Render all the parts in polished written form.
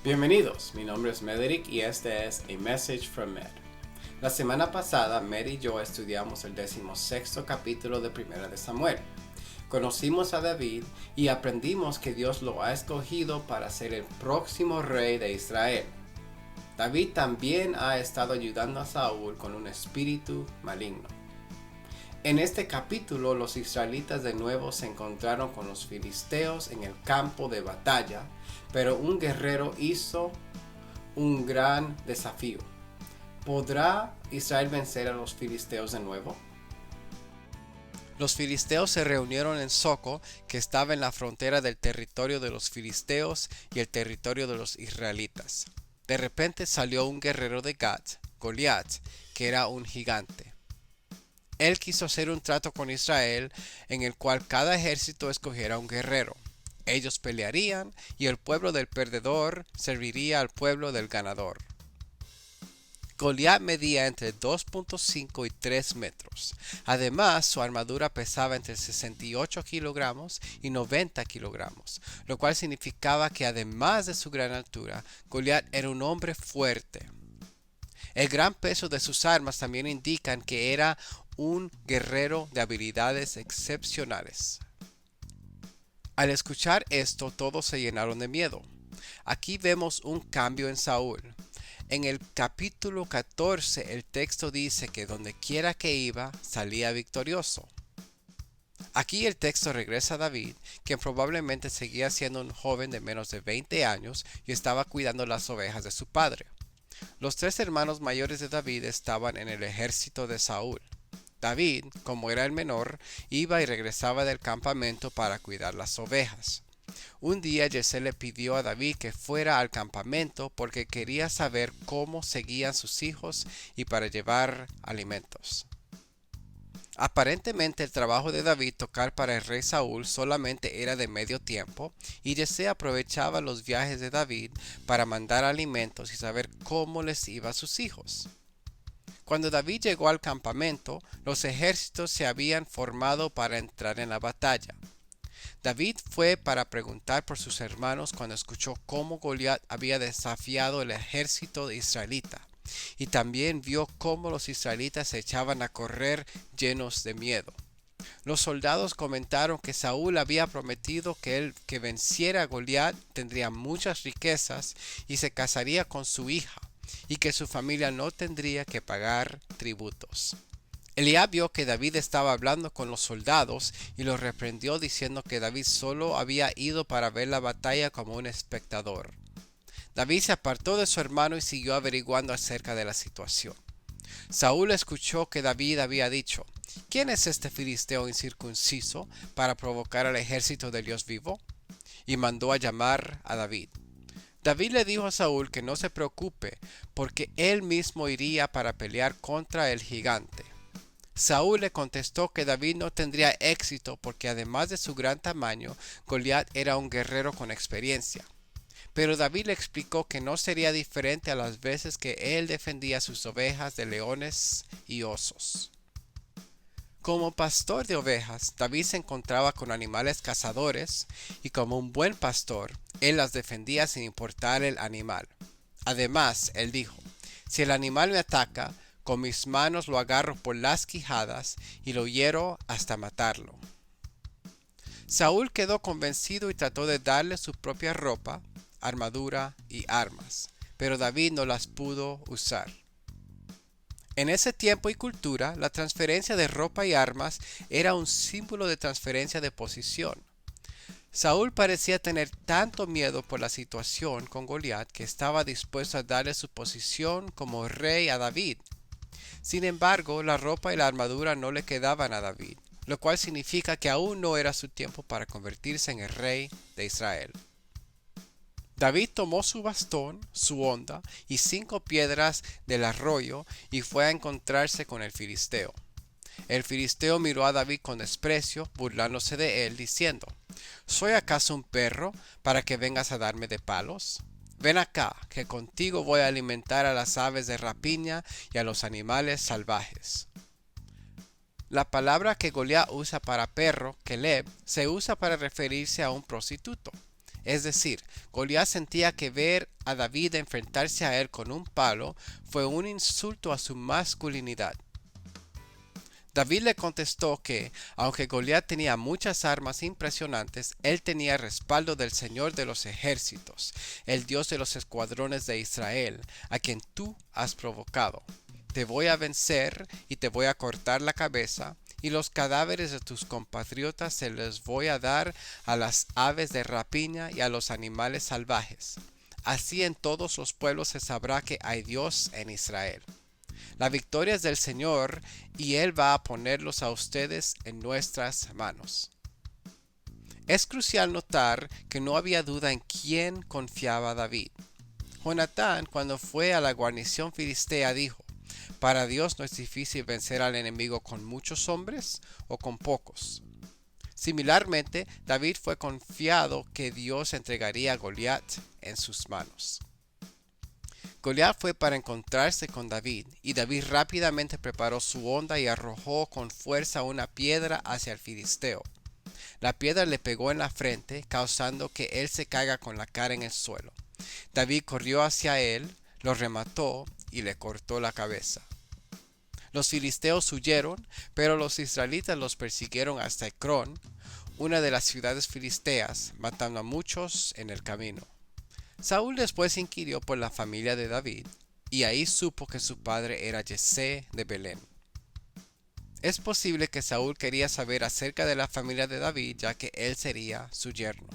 Bienvenidos, mi nombre es Mederick y este es A Message from Med. La semana pasada, Med y yo estudiamos el 16º capítulo de Primera de Samuel. Conocimos a David y aprendimos que Dios lo ha escogido para ser el próximo rey de Israel. David también ha estado ayudando a Saúl con un espíritu maligno. En este capítulo, los israelitas de nuevo se encontraron con los filisteos en el campo de batalla, pero un guerrero hizo un gran desafío. ¿Podrá Israel vencer a los filisteos de nuevo? Los filisteos se reunieron en Soco, que estaba en la frontera del territorio de los filisteos y el territorio de los israelitas. De repente salió un guerrero de Gat, Goliat, que era un gigante. Él quiso hacer un trato con Israel en el cual cada ejército escogiera un guerrero. Ellos pelearían y el pueblo del perdedor serviría al pueblo del ganador. Goliat medía entre 2.5 y 3 metros. Además, su armadura pesaba entre 68 kilogramos y 90 kilogramos, lo cual significaba que además de su gran altura, Goliat era un hombre fuerte. El gran peso de sus armas también indican que era un guerrero de habilidades excepcionales. Al escuchar esto, todos se llenaron de miedo. Aquí vemos un cambio en Saúl. En el capítulo 14 el texto dice que donde quiera que iba, salía victorioso. Aquí el texto regresa a David, quien probablemente seguía siendo un joven de menos de 20 años y estaba cuidando las ovejas de su padre. Los tres hermanos mayores de David estaban en el ejército de Saúl. David, como era el menor, iba y regresaba del campamento para cuidar las ovejas. Un día Jessé le pidió a David que fuera al campamento porque quería saber cómo seguían sus hijos y para llevar alimentos. Aparentemente el trabajo de David tocar para el rey Saúl solamente era de medio tiempo y Jessé aprovechaba los viajes de David para mandar alimentos y saber cómo les iba a sus hijos. Cuando David llegó al campamento, los ejércitos se habían formado para entrar en la batalla. David fue para preguntar por sus hermanos cuando escuchó cómo Goliat había desafiado el ejército israelita, y también vio cómo los israelitas se echaban a correr llenos de miedo. Los soldados comentaron que Saúl había prometido que el que venciera a Goliat tendría muchas riquezas y se casaría con su hija, y que su familia no tendría que pagar tributos. Eliab vio que David estaba hablando con los soldados y los reprendió diciendo que David solo había ido para ver la batalla como un espectador. David se apartó de su hermano y siguió averiguando acerca de la situación. Saúl escuchó que David había dicho: ¿Quién es este filisteo incircunciso para provocar al ejército del Dios vivo? Y mandó a llamar a David. David le dijo a Saúl que no se preocupe, porque él mismo iría para pelear contra el gigante. Saúl le contestó que David no tendría éxito porque además de su gran tamaño, Goliat era un guerrero con experiencia. Pero David le explicó que no sería diferente a las veces que él defendía sus ovejas de leones y osos. Como pastor de ovejas, David se encontraba con animales cazadores y como un buen pastor, él las defendía sin importar el animal. Además, él dijo: si el animal me ataca, con mis manos lo agarro por las quijadas y lo hiero hasta matarlo. Saúl quedó convencido y trató de darle su propia ropa, armadura y armas, pero David no las pudo usar. En ese tiempo y cultura, la transferencia de ropa y armas era un símbolo de transferencia de posición. Saúl parecía tener tanto miedo por la situación con Goliat que estaba dispuesto a darle su posición como rey a David. Sin embargo, la ropa y la armadura no le quedaban a David, lo cual significa que aún no era su tiempo para convertirse en el rey de Israel. David tomó su bastón, su honda y 5 piedras del arroyo y fue a encontrarse con el filisteo. El filisteo miró a David con desprecio, burlándose de él, diciendo: ¿Soy acaso un perro para que vengas a darme de palos? Ven acá, que contigo voy a alimentar a las aves de rapiña y a los animales salvajes. La palabra que Goliat usa para perro, keleb, se usa para referirse a un prostituto. Es decir, Goliat sentía que ver a David enfrentarse a él con un palo fue un insulto a su masculinidad. David le contestó que, aunque Goliat tenía muchas armas impresionantes, él tenía respaldo del Señor de los ejércitos, el Dios de los escuadrones de Israel, a quien tú has provocado. Te voy a vencer y te voy a cortar la cabeza, y los cadáveres de tus compatriotas se les voy a dar a las aves de rapiña y a los animales salvajes. Así en todos los pueblos se sabrá que hay Dios en Israel. La victoria es del Señor y Él va a ponerlos a ustedes en nuestras manos. Es crucial notar que no había duda en quién confiaba David. Jonatán, cuando fue a la guarnición filistea, dijo: para Dios no es difícil vencer al enemigo con muchos hombres o con pocos. Similarmente, David fue confiado que Dios entregaría a Goliat en sus manos. Goliat fue para encontrarse con David, y David rápidamente preparó su honda y arrojó con fuerza una piedra hacia el filisteo. La piedra le pegó en la frente, causando que él se caiga con la cara en el suelo. David corrió hacia él, lo remató y le cortó la cabeza. Los filisteos huyeron, pero los israelitas los persiguieron hasta Ecrón, una de las ciudades filisteas, matando a muchos en el camino. Saúl después inquirió por la familia de David, y ahí supo que su padre era Yesé de Belén. Es posible que Saúl quería saber acerca de la familia de David, ya que él sería su yerno.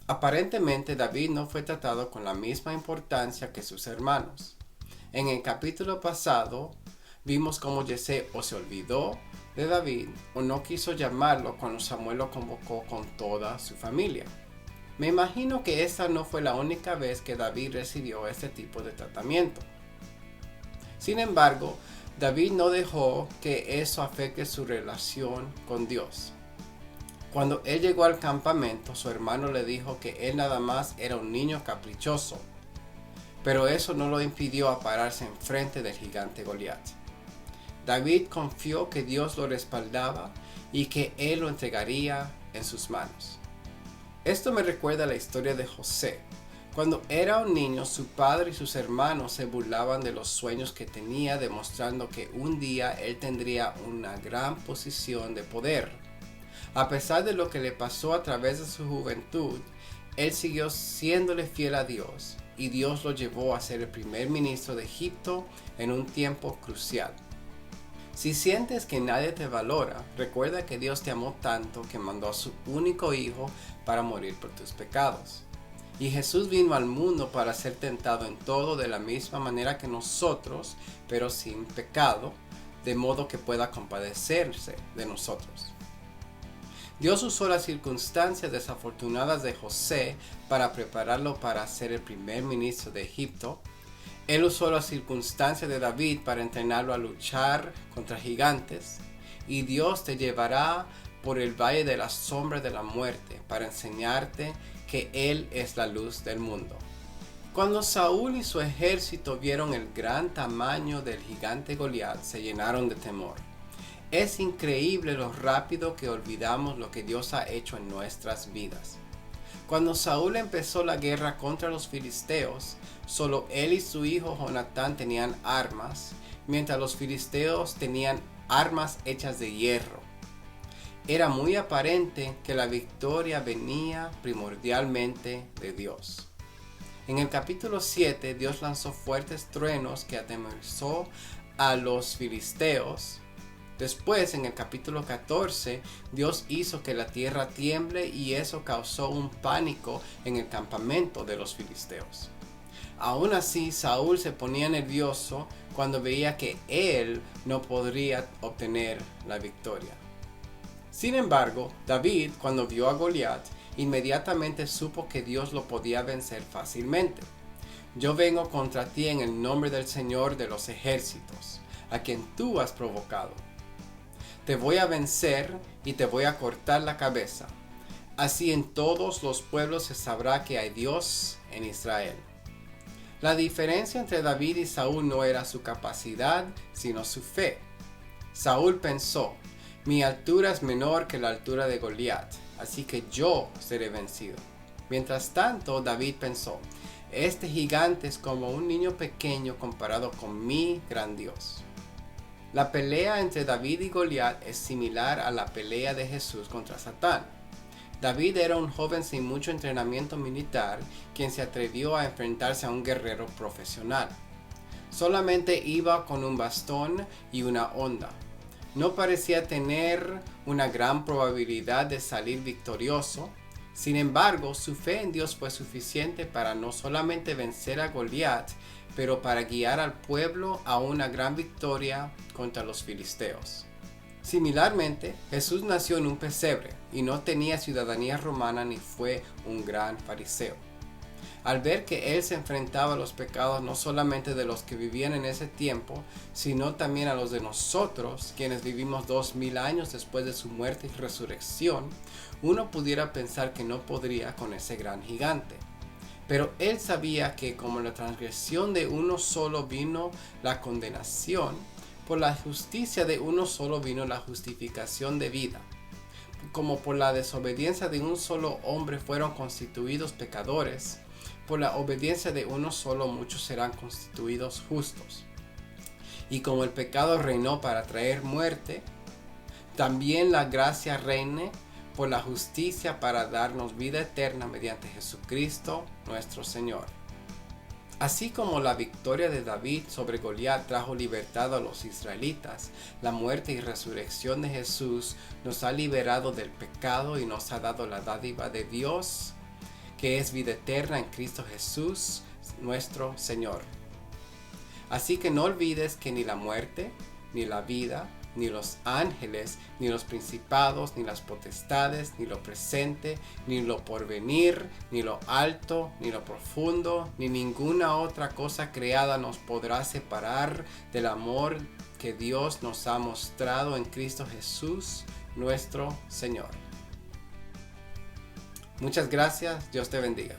Aparentemente David no fue tratado con la misma importancia que sus hermanos. En el capítulo pasado vimos cómo Yesé o se olvidó de David o no quiso llamarlo cuando Samuel lo convocó con toda su familia. Me imagino que esta no fue la única vez que David recibió este tipo de tratamiento. Sin embargo, David no dejó que eso afecte su relación con Dios. Cuando él llegó al campamento, su hermano le dijo que él nada más era un niño caprichoso, pero eso no lo impidió a pararse enfrente del gigante Goliat. David confió que Dios lo respaldaba y que él lo entregaría en sus manos. Esto me recuerda a la historia de José. Cuando era un niño, su padre y sus hermanos se burlaban de los sueños que tenía, demostrando que un día él tendría una gran posición de poder. A pesar de lo que le pasó a través de su juventud, él siguió siéndole fiel a Dios, y Dios lo llevó a ser el primer ministro de Egipto en un tiempo crucial. Si sientes que nadie te valora, recuerda que Dios te amó tanto que mandó a su único hijo para morir por tus pecados. Y Jesús vino al mundo para ser tentado en todo de la misma manera que nosotros, pero sin pecado, de modo que pueda compadecerse de nosotros. Dios usó las circunstancias desafortunadas de José para prepararlo para ser el primer ministro de Egipto. Él usó las circunstancias de David para entrenarlo a luchar contra gigantes, y Dios te llevará por el valle de la sombra de la muerte para enseñarte que Él es la luz del mundo. Cuando Saúl y su ejército vieron el gran tamaño del gigante Goliat, se llenaron de temor. Es increíble lo rápido que olvidamos lo que Dios ha hecho en nuestras vidas. Cuando Saúl empezó la guerra contra los filisteos, solo él y su hijo Jonatán tenían armas, mientras los filisteos tenían armas hechas de hierro. Era muy aparente que la victoria venía primordialmente de Dios. En el capítulo 7, Dios lanzó fuertes truenos que atemorizó a los filisteos. Después, en el capítulo 14, Dios hizo que la tierra tiemble y eso causó un pánico en el campamento de los filisteos. Aún así, Saúl se ponía nervioso cuando veía que él no podría obtener la victoria. Sin embargo, David, cuando vio a Goliat, inmediatamente supo que Dios lo podía vencer fácilmente. Yo vengo contra ti en el nombre del Señor de los ejércitos, a quien tú has provocado. Te voy a vencer y te voy a cortar la cabeza. Así en todos los pueblos se sabrá que hay Dios en Israel. La diferencia entre David y Saúl no era su capacidad, sino su fe. Saúl pensó: mi altura es menor que la altura de Goliat, así que yo seré vencido. Mientras tanto, David pensó, este gigante es como un niño pequeño comparado con mi gran Dios. La pelea entre David y Goliat es similar a la pelea de Jesús contra Satán. David era un joven sin mucho entrenamiento militar, quien se atrevió a enfrentarse a un guerrero profesional. Solamente iba con un bastón y una honda. No parecía tener una gran probabilidad de salir victorioso. Sin embargo, su fe en Dios fue suficiente para no solamente vencer a Goliat, pero para guiar al pueblo a una gran victoria contra los filisteos. Similarmente, Jesús nació en un pesebre y no tenía ciudadanía romana ni fue un gran fariseo. Al ver que él se enfrentaba a los pecados no solamente de los que vivían en ese tiempo, sino también a los de nosotros, quienes vivimos 2000 años después de su muerte y resurrección, uno pudiera pensar que no podría con ese gran gigante. Pero él sabía que como la transgresión de uno solo vino la condenación, por la justicia de uno solo vino la justificación de vida. Como por la desobediencia de un solo hombre fueron constituidos pecadores, por la obediencia de uno solo muchos serán constituidos justos. Y como el pecado reinó para traer muerte, también la gracia reine por la justicia para darnos vida eterna mediante Jesucristo nuestro Señor. Así como la victoria de David sobre Goliat trajo libertad a los israelitas, la muerte y resurrección de Jesús nos ha liberado del pecado y nos ha dado la dádiva de Dios, que es vida eterna en Cristo Jesús, nuestro Señor. Así que no olvides que ni la muerte, ni la vida, ni los ángeles, ni los principados, ni las potestades, ni lo presente, ni lo porvenir, ni lo alto, ni lo profundo, ni ninguna otra cosa creada nos podrá separar del amor que Dios nos ha mostrado en Cristo Jesús, nuestro Señor. Muchas gracias, Dios te bendiga.